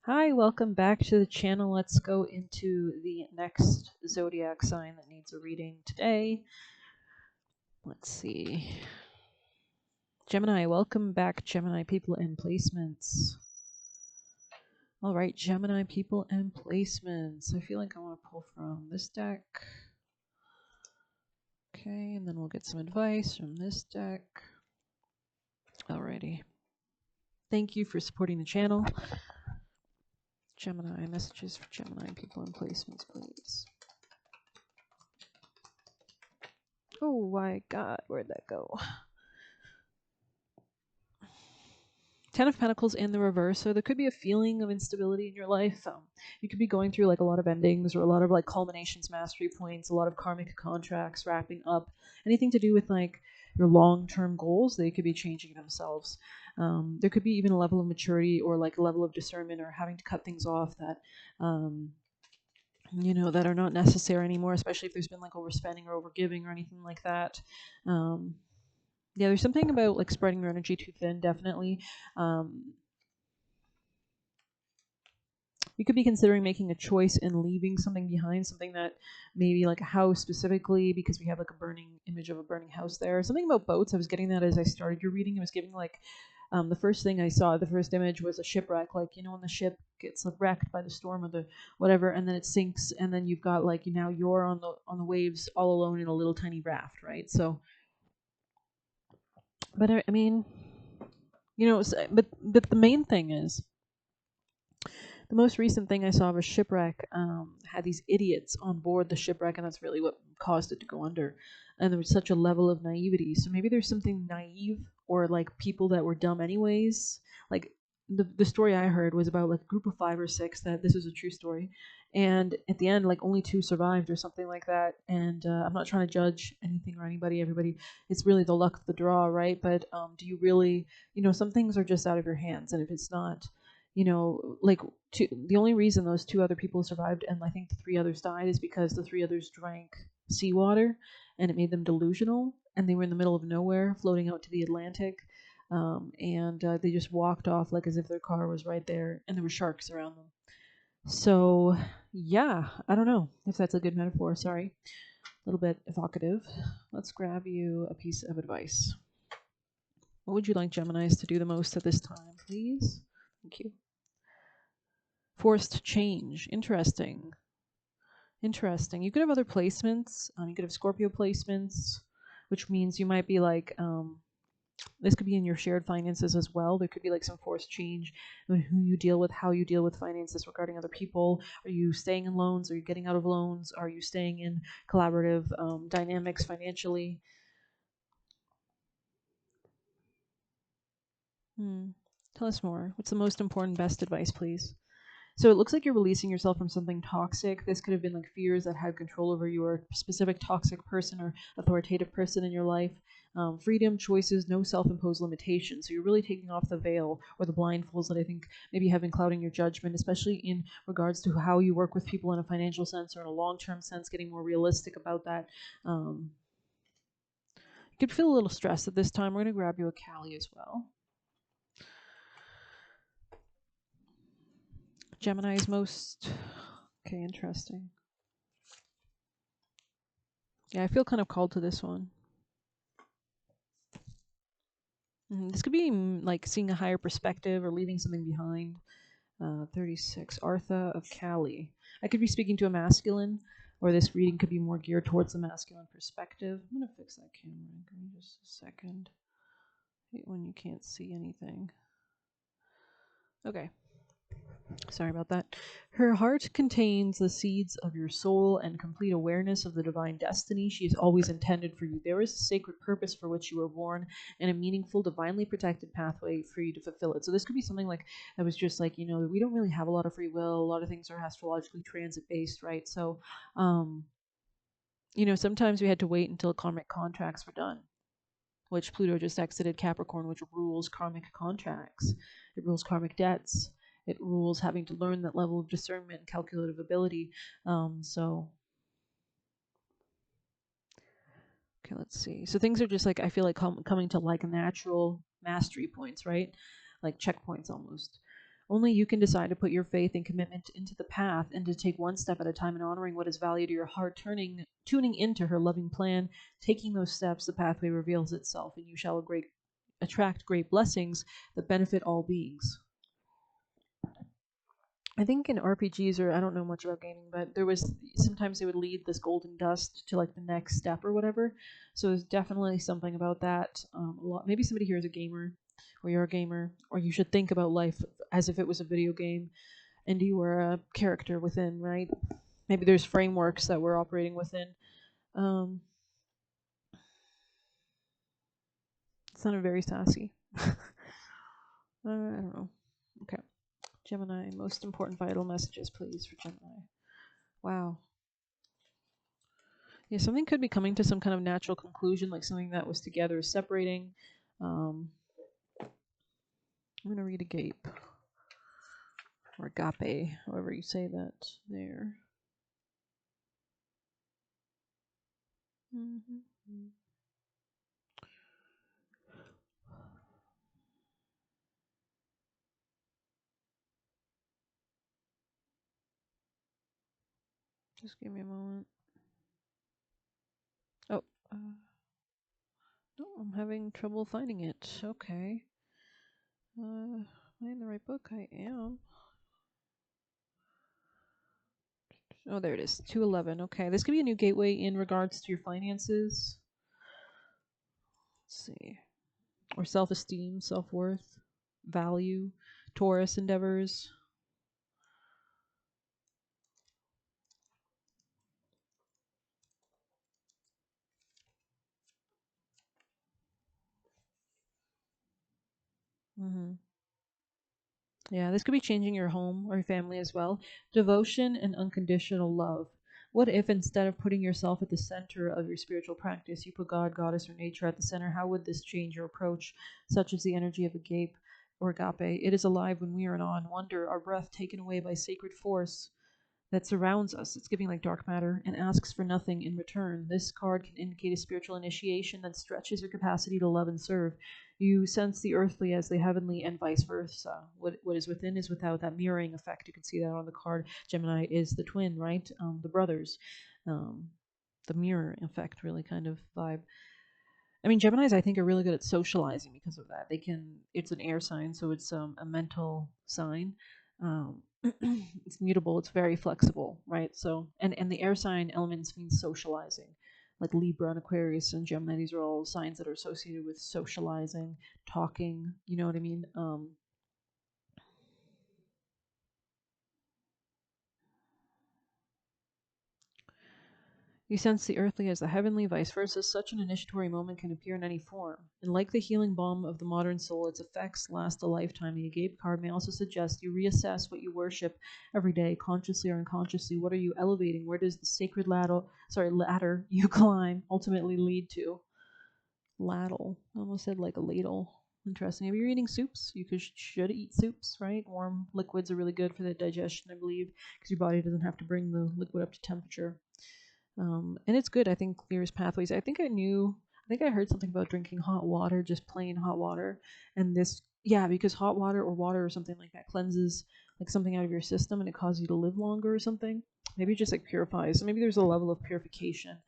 Hi, welcome back to the channel. Let's go into the next zodiac sign that needs a reading today. Let's see. Gemini, welcome back, Gemini people and placements. All right, Gemini people and placements. I feel like I want to pull from this deck. Okay, and then we'll get some advice from this deck. Alrighty. Thank you for supporting the channel. Gemini, messages for Gemini people and placements, please. Oh my god, where'd that go? Ten of Pentacles in the reverse, so there could be a feeling of instability in your life. You could be going through like a lot of endings or a lot of like culminations, mastery points, a lot of karmic contracts wrapping up. Anything to do with like your long-term goals, they could be changing themselves. There could be even a level of maturity or like a level of discernment or having to cut things off that that are not necessary anymore, especially if there's been like overspending or overgiving or anything like that. Yeah, there's something about like spreading your energy too thin, definitely. You could be considering making a choice and leaving something behind, something that maybe like a house specifically, because we have like a burning image of a burning house there. Something about boats. I was getting that as I started your reading. It was giving like the first thing I saw, the first image was a shipwreck, like when the ship gets wrecked by the storm or the whatever, and then it sinks, and then you've got like now you're on the waves all alone in a little tiny raft, right? So, but I mean, but the main thing is the most recent thing I saw of a shipwreck had these idiots on board the shipwreck, and that's really what caused it to go under. And there was such a level of naivety. So maybe there's something naive or like people that were dumb anyways. Like the story I heard was about like a group of 5 or 6 that this is a true story. And at the end, like only 2 survived or something like that. And I'm not trying to judge anything or anybody, everybody. It's really the luck of the draw, right? But do you really, some things are just out of your hands. And if it's not, like the only reason those 2 other people survived and I think the 3 others died is because the 3 others drank seawater and it made them delusional, and they were in the middle of nowhere floating out to the Atlantic, and they just walked off like as if their car was right there and there were sharks around them. So yeah, I don't know if that's a good metaphor. Sorry, a little bit evocative. Let's grab you a piece of advice. What would you like Geminis to do the most at this time, please? Thank you. Forced change. Interesting. Interesting. You could have other placements. You could have Scorpio placements, which means you might be like, this could be in your shared finances as well. There could be like some forced change in who you deal with, how you deal with finances regarding other people. Are you staying in loans? Are you getting out of loans? Are you staying in collaborative dynamics financially? Tell us more. What's the most important, best advice, please? So it looks like you're releasing yourself from something toxic. This could have been like fears that had control over your specific toxic person or authoritative person in your life. Freedom, choices, no self-imposed limitations. So you're really taking off the veil or the blindfolds that I think maybe have been clouding your judgment, especially in regards to how you work with people in a financial sense or in a long-term sense, getting more realistic about that. You could feel a little stressed at this time. We're going to grab you a Cali as well. Gemini's most... Okay, interesting. Yeah, I feel kind of called to this one. This could be like seeing a higher perspective or leaving something behind. 36, Artha of Cali. I could be speaking to a masculine, or this reading could be more geared towards the masculine perspective. I'm going to fix that camera. Give me just a second. I hate when you can't see anything. Okay. Sorry about that. Her heart contains the seeds of your soul and complete awareness of the divine destiny she has always intended for you. There is a sacred purpose for which you were born and a meaningful, divinely protected pathway for you to fulfill it. So this could be something like that was just like, we don't really have a lot of free will. A lot of things are astrologically transit based, right? So, sometimes we had to wait until karmic contracts were done, which Pluto just exited Capricorn, which rules karmic contracts. It rules karmic debts. It rules having to learn that level of discernment and calculative ability. Okay, let's see. So things are just like, I feel like coming to like natural mastery points, right? Like checkpoints almost. Only you can decide to put your faith and commitment into the path and to take one step at a time and honoring what is value to your heart, tuning into her loving plan, taking those steps, the pathway reveals itself, and you shall attract great blessings that benefit all beings. I think in RPGs, or I don't know much about gaming, but there was sometimes they would lead this golden dust to like the next step or whatever. So there's definitely something about that. A lot. Maybe somebody here is a gamer, or you're a gamer, or you should think about life as if it was a video game, and you were a character within, right? Maybe there's frameworks that we're operating within. Um, it sounded very sassy. I don't know. Okay. Gemini, most important vital messages, please, for Gemini. Wow. Yeah, something could be coming to some kind of natural conclusion, like something that was together is separating. I'm going to read agape, or agape, however you say that there. Mm-hmm. Just give me a moment. Oh, no, I'm having trouble finding it. Okay. Am I in the right book? I am. Oh, there it is. 211. Okay. This could be a new gateway in regards to your finances. Let's see. Or self esteem, self worth, value, Taurus endeavors. Mm-hmm. Yeah, this could be changing your home or your family as well. Devotion and unconditional love. What if instead of putting yourself at the center of your spiritual practice, you put God, Goddess, or nature at the center? How would this change your approach, such as the energy of agape or agape? It is alive when we are in awe and wonder, our breath taken away by sacred force that surrounds us. It's giving like dark matter and asks for nothing in return. This card can indicate a spiritual initiation that stretches your capacity to love and serve. You sense the earthly as the heavenly and vice versa. What is within is without, that mirroring effect. You can see that on the card. Gemini is the twin, right? The brothers. Um, the mirror effect really kind of vibe. I mean, Geminis, I think, are really good at socializing because of that. They can. It's an air sign, so it's a mental sign. Um, it's mutable. It's very flexible, right? So, and the air sign elements mean socializing, like Libra and Aquarius and Gemini. These are all signs that are associated with socializing, talking. You know what I mean? You sense the earthly as the heavenly, vice versa. Such an initiatory moment can appear in any form. And like the healing balm of the modern soul, its effects last a lifetime. The agape card may also suggest you reassess what you worship every day, consciously or unconsciously. What are you elevating? Where does the sacred ladder you climb ultimately lead to? Ladle. I almost said like a ladle. Interesting. If you're eating soups, you should eat soups, right? Warm liquids are really good for the digestion, I believe, because your body doesn't have to bring the liquid up to temperature. And it's good. I think clears pathways. I think I heard something about drinking hot water, just plain hot water. And this, yeah, because hot water or water or something like that cleanses like something out of your system and it causes you to live longer or something. Maybe it just like purifies. So maybe there's a level of purification,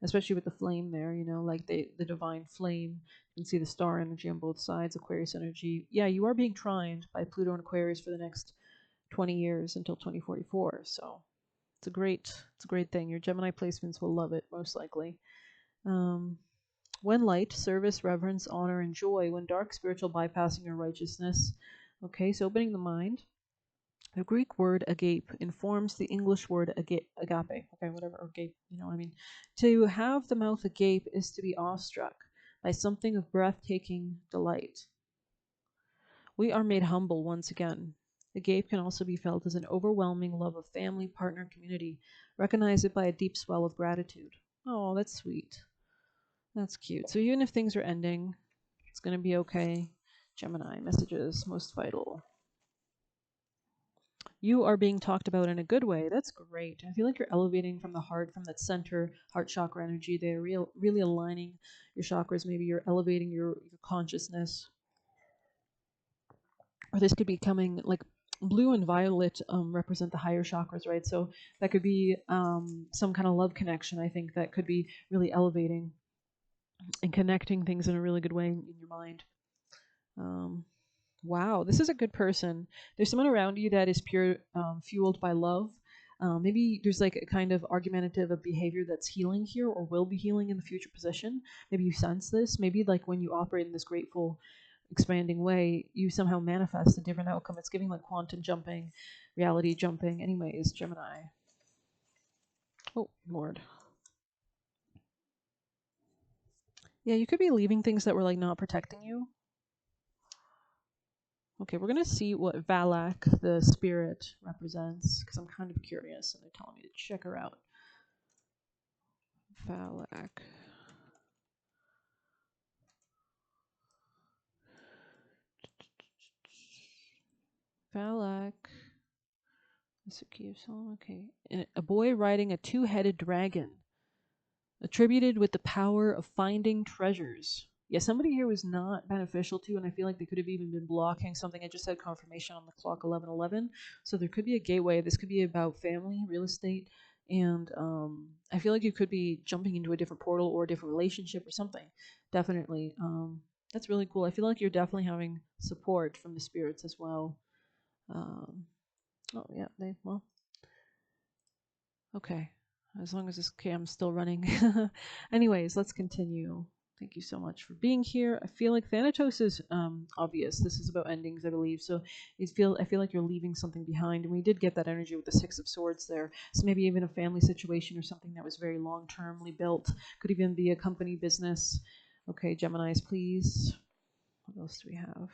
especially with the flame there, like the divine flame. You can see the star energy on both sides, Aquarius energy. Yeah, you are being trined by Pluto and Aquarius for the next 20 years until 2044. So it's a great thing. Your Gemini placements will love it, most likely. Um, when light, service, reverence, honor, and joy. When dark, spiritual, bypassing your righteousness. Okay, so opening the mind. The Greek word agape informs the English word agape. Okay, whatever, or agape, you know what I mean. To have the mouth agape is to be awestruck by something of breathtaking delight. We are made humble once again. The gape can also be felt as an overwhelming love of family, partner, community. Recognize it by a deep swell of gratitude. Oh, that's sweet. That's cute. So even if things are ending, it's going to be okay. Gemini, messages, most vital. You are being talked about in a good way. That's great. I feel like you're elevating from the heart, from that center heart chakra energy there, really aligning your chakras. Maybe you're elevating your consciousness, or this could be coming like blue and violet represent the higher chakras, right? So that could be some kind of love connection. I think that could be really elevating and connecting things in a really good way in your mind. Um, wow, this is a good person. There's someone around you that is pure, fueled by love. Maybe there's like a kind of argumentative of behavior that's healing here or will be healing in the future position. Maybe you sense this. Maybe like when you operate in this grateful, expanding way, you somehow manifest a different outcome. It's giving like quantum jumping, reality jumping. Anyways, Gemini. Oh, Lord. Yeah, you could be leaving things that were like not protecting you. Okay, we're gonna see what Valak, the spirit, represents, because I'm kind of curious, and they're telling me to check her out. Valak. Valak. That's a key of Solomon. Okay. And a boy riding a two-headed dragon, attributed with the power of finding treasures. Yeah, somebody here was not beneficial to, and I feel like they could have even been blocking something. I just had confirmation on the clock 11:11, so there could be a gateway. This could be about family, real estate, and I feel like you could be jumping into a different portal or a different relationship or something. Definitely, that's really cool. I feel like you're definitely having support from the spirits as well. Um, oh yeah, well, okay. As long as this cam's still running. Anyways, let's continue. Thank you so much for being here. I feel like Thanatos is obvious. This is about endings, I believe. So I feel like you're leaving something behind. And we did get that energy with the Six of Swords there. So maybe even a family situation or something that was very long-termly built. Could even be a company business. Okay, Geminis, please. What else do we have?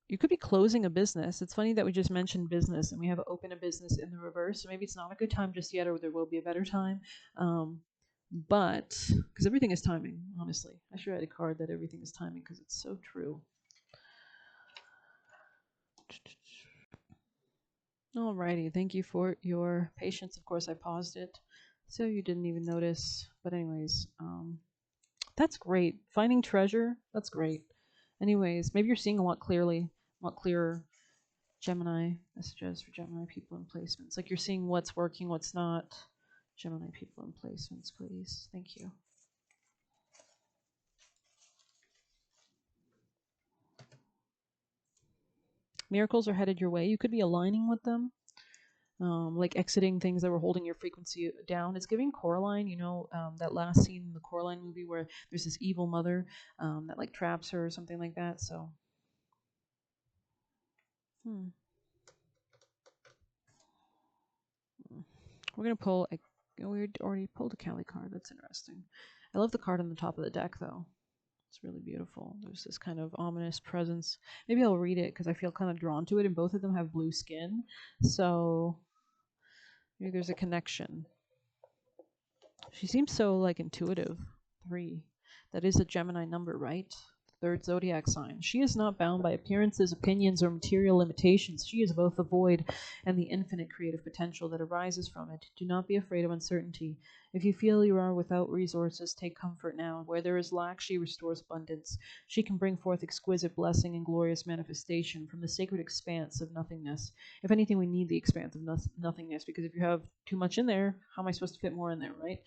You could be closing a business. It's funny that we just mentioned business and we have open a business in the reverse. So maybe it's not a good time just yet, or there will be a better time. But because everything is timing, honestly. I should write a card that everything is timing because it's so true. Alrighty, thank you for your patience. Of course, I paused it so you didn't even notice. But anyways, that's great. Finding treasure, that's great. Anyways, maybe you're seeing a lot clearer. Gemini messages for Gemini people and placements. Like you're seeing what's working, what's not. Gemini people and placements, please. Thank you. Miracles are headed your way. You could be aligning with them, like exiting things that were holding your frequency down. It's giving Coraline, that last scene in the Coraline movie where there's this evil mother that like traps her or something like that. So, we're gonna pull. We already pulled a Cali card. That's interesting. I love the card on the top of the deck, though. It's really beautiful. There's this kind of ominous presence. Maybe I'll read it because I feel kind of drawn to it, and both of them have blue skin. So maybe there's a connection. She seems so like intuitive. 3. That is a Gemini number, right? Third zodiac sign. She is not bound by appearances, opinions, or material limitations. She is both the void and the infinite creative potential that arises from it. Do not be afraid of uncertainty. If you feel you are without resources, take comfort now. Where there is lack, she restores abundance. She can bring forth exquisite blessing and glorious manifestation from the sacred expanse of nothingness. If anything, we need the expanse of nothingness, because if you have too much in there, how am I supposed to fit more in there, right?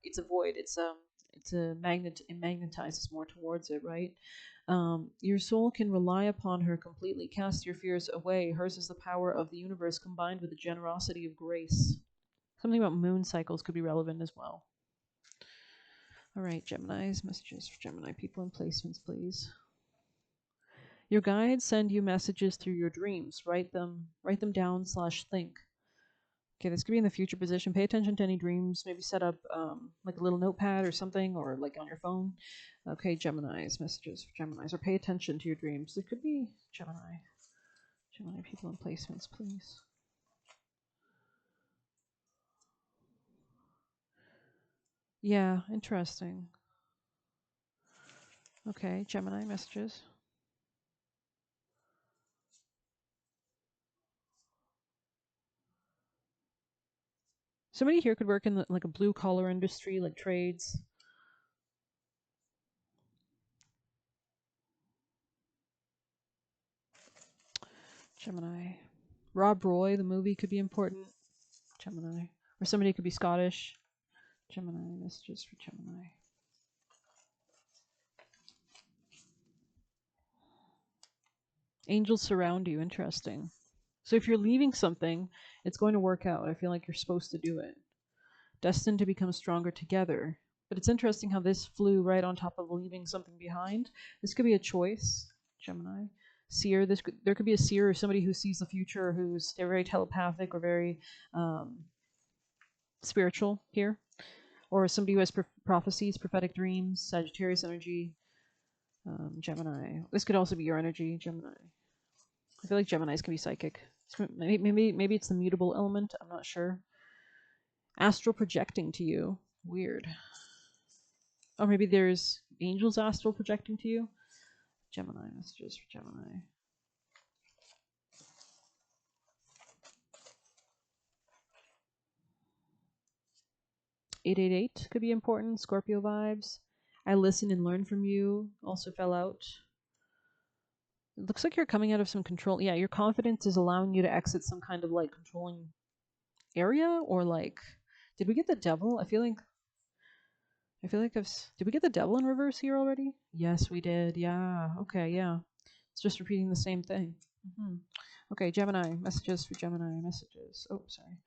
It's a void. It's a magnet. It magnetizes more towards it, right? Your soul can rely upon her completely. Cast your fears away. Hers is the power of the universe combined with the generosity of grace. Something about moon cycles could be relevant as well. All right, Geminis, messages for Gemini people and placements, please. Your guides send you messages through your dreams. Write them down / think. Okay, this could be in the future position. Pay attention to any dreams. Maybe set up like a little notepad or something, or like on your phone. Okay, Geminis, messages for Geminis. Or pay attention to your dreams. It could be Gemini people and placements, please. Yeah, interesting. Okay, Gemini messages. Somebody here could work in like a blue collar industry, like trades. Gemini. Rob Roy, the movie, could be important. Gemini. Or somebody could be Scottish. Gemini, messages for Gemini. Angels surround you. Interesting. So if you're leaving something, it's going to work out. I feel like you're supposed to do it. Destined to become stronger together. But it's interesting how this flew right on top of leaving something behind. This could be a choice, Gemini. Seer. There could be a seer or somebody who sees the future, who's they're very telepathic or very spiritual here, or somebody who has prophecies, prophetic dreams, Sagittarius energy. Gemini. This could also be your energy, Gemini. I feel like Geminis can be psychic. Maybe it's the mutable element. I'm not sure. Astral projecting to you. Weird. Or maybe there's angels astral projecting to you. Gemini. Messages for Gemini. (888) could be important. Scorpio vibes. I listen and learn from you. Also fell out. It looks like you're coming out of some control. Yeah, your confidence is allowing you to exit some kind of like controlling area, or like, did we get the devil? I feel like did we get the devil in reverse here already? Yes, we did. Yeah. Okay. Yeah. It's just repeating the same thing. Okay, Gemini. Messages for Gemini. Messages. Oh, sorry.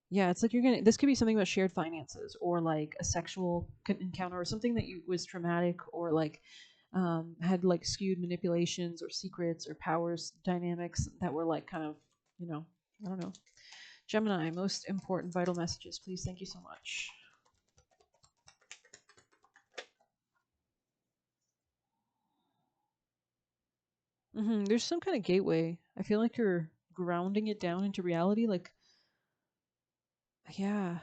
Yeah, it's like this could be something about shared finances, or like a sexual encounter, or something that was traumatic, or like had like skewed manipulations or secrets or powers dynamics that were like kind of, I don't know. Gemini, most important vital messages, please. Thank you so much. There's some kind of gateway. I feel like you're grounding it down into reality. Like, yeah.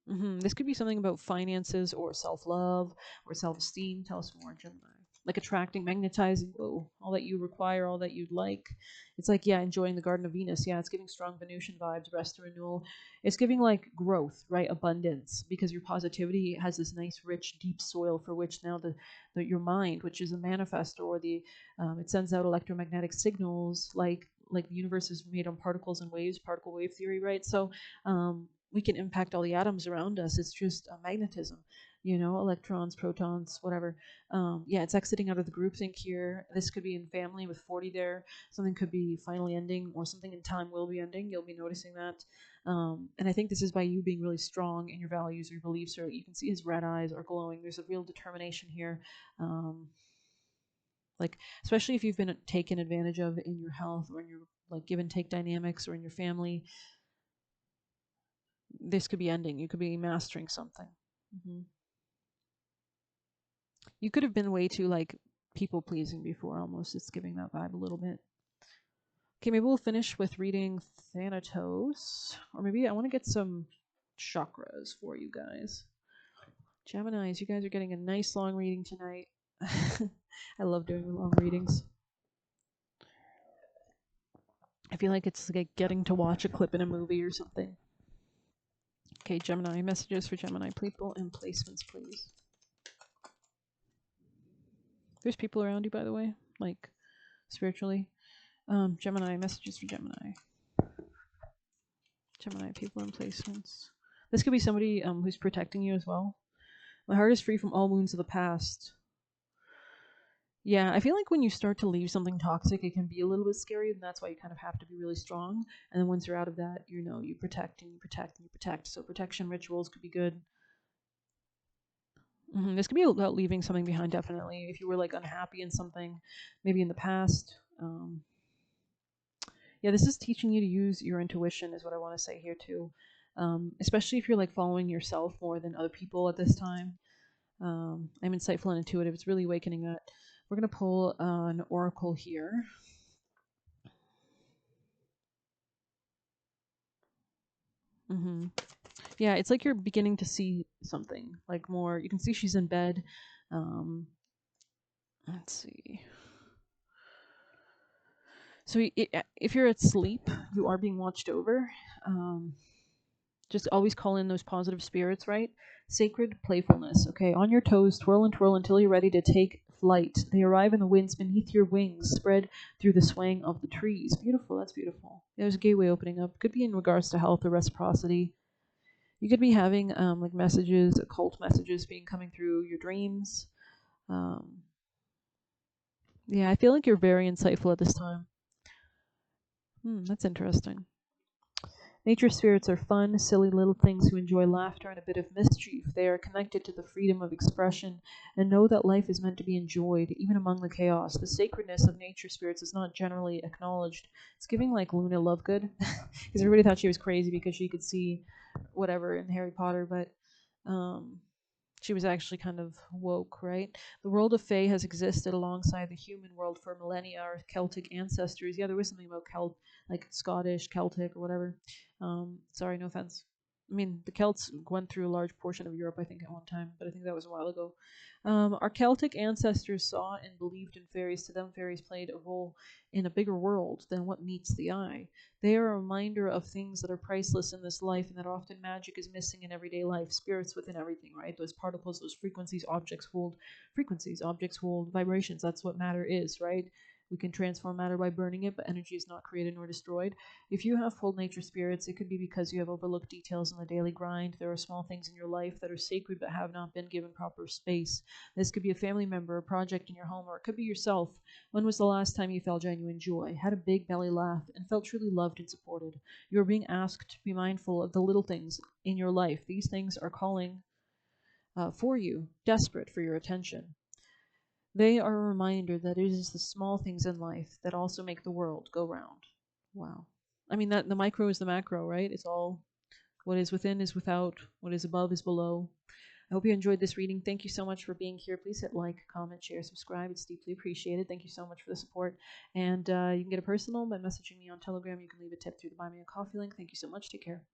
This could be something about finances or self love or self esteem. Tell us more, Gemini. Like attracting, magnetizing, all that you require, all that you'd like. It's like, yeah, enjoying the Garden of Venus. Yeah, it's giving strong Venusian vibes, rest, renewal. It's giving like growth, right? Abundance, because your positivity has this nice, rich, deep soil for which now your mind, which is a manifestor, or it sends out electromagnetic signals, like the universe is made on particles and waves, particle wave theory, right? So we can impact all the atoms around us. It's just magnetism, electrons, protons, whatever. Yeah, it's exiting out of the groupthink here. This could be in family with 40 there. Something could be finally ending, or something in time will be ending. You'll be noticing that. And I think this is by you being really strong in your values or your beliefs, or you can see his red eyes are glowing. There's a real determination here. Like, especially if you've been taken advantage of in your health, or in your like give and take dynamics, or in your family, this could be ending. You could be mastering something. You could have been way too like people pleasing before, almost. It's giving that vibe a little bit. Okay, maybe we'll finish with reading Thanatos, or maybe I want to get some chakras for you guys. Geminis, you guys are getting a nice long reading tonight. I love doing long readings. I feel like it's like getting to watch a clip in a movie or something. Okay, Gemini, messages for Gemini people and placements, please. There's people around you, by the way, like spiritually. Gemini, messages for Gemini. Gemini people and placements. This could be somebody who's protecting you as well. My heart is free from all wounds of the past. Yeah, I feel like when you start to leave something toxic, it can be a little bit scary, and that's why you kind of have to be really strong. And then once you're out of that, you protect and you protect and you protect. So protection rituals could be good. This could be about leaving something behind, definitely. If you were like unhappy in something, maybe in the past. Yeah, this is teaching you to use your intuition, is what I want to say here too. Especially if you're like following yourself more than other people at this time. I'm insightful and intuitive. It's really awakening that. We're going to pull an oracle here. Yeah, it's like you're beginning to see something, like more. You can see she's in bed. Let's see. So if you're at sleep, you are being watched over. Just always call in those positive spirits, right? Sacred playfulness. Okay, on your toes, twirl and twirl until you're ready to take flight. They arrive in the winds beneath your wings, spread through the swaying of the trees. Beautiful. That's beautiful. There's a gateway opening up. Could be in regards to health or reciprocity. You could be having like messages, occult messages being coming through your dreams. Um, yeah, I feel like you're very insightful at this time. That's interesting. Nature spirits are fun, silly little things who enjoy laughter and a bit of mischief. They are connected to the freedom of expression and know that life is meant to be enjoyed, even among the chaos. The sacredness of nature spirits is not generally acknowledged. It's giving like Luna Lovegood, because everybody thought she was crazy because she could see whatever in Harry Potter, but um, she was actually kind of woke, right? The world of Fae has existed alongside the human world for millennia. Our Celtic ancestors, yeah, there was something about like Scottish, Celtic, or whatever. Sorry, no offense. I mean, the Celts went through a large portion of Europe, I think, at one time, but I think that was a while ago. Our Celtic ancestors saw and believed in fairies. To them, fairies played a role in a bigger world than what meets the eye. They are a reminder of things that are priceless in this life and that often magic is missing in everyday life. Spirits within everything, right? Those particles, those frequencies, objects hold vibrations. That's what matter is, right? We can transform matter by burning it, but energy is not created nor destroyed. If you have pulled nature spirits, it could be because you have overlooked details in the daily grind. There are small things in your life that are sacred but have not been given proper space. This could be a family member, a project in your home, or it could be yourself. When was the last time you felt genuine joy, had a big belly laugh, and felt truly loved and supported? You are being asked to be mindful of the little things in your life. These things are calling for you, desperate for your attention. They are a reminder that it is the small things in life that also make the world go round. Wow. I mean, that the micro is the macro, right? It's all what is within is without, what is above is below. I hope you enjoyed this reading. Thank you so much for being here. Please hit like, comment, share, subscribe. It's deeply appreciated. Thank you so much for the support. And you can get a personal by messaging me on Telegram. You can leave a tip through the Buy Me a Coffee link. Thank you so much. Take care.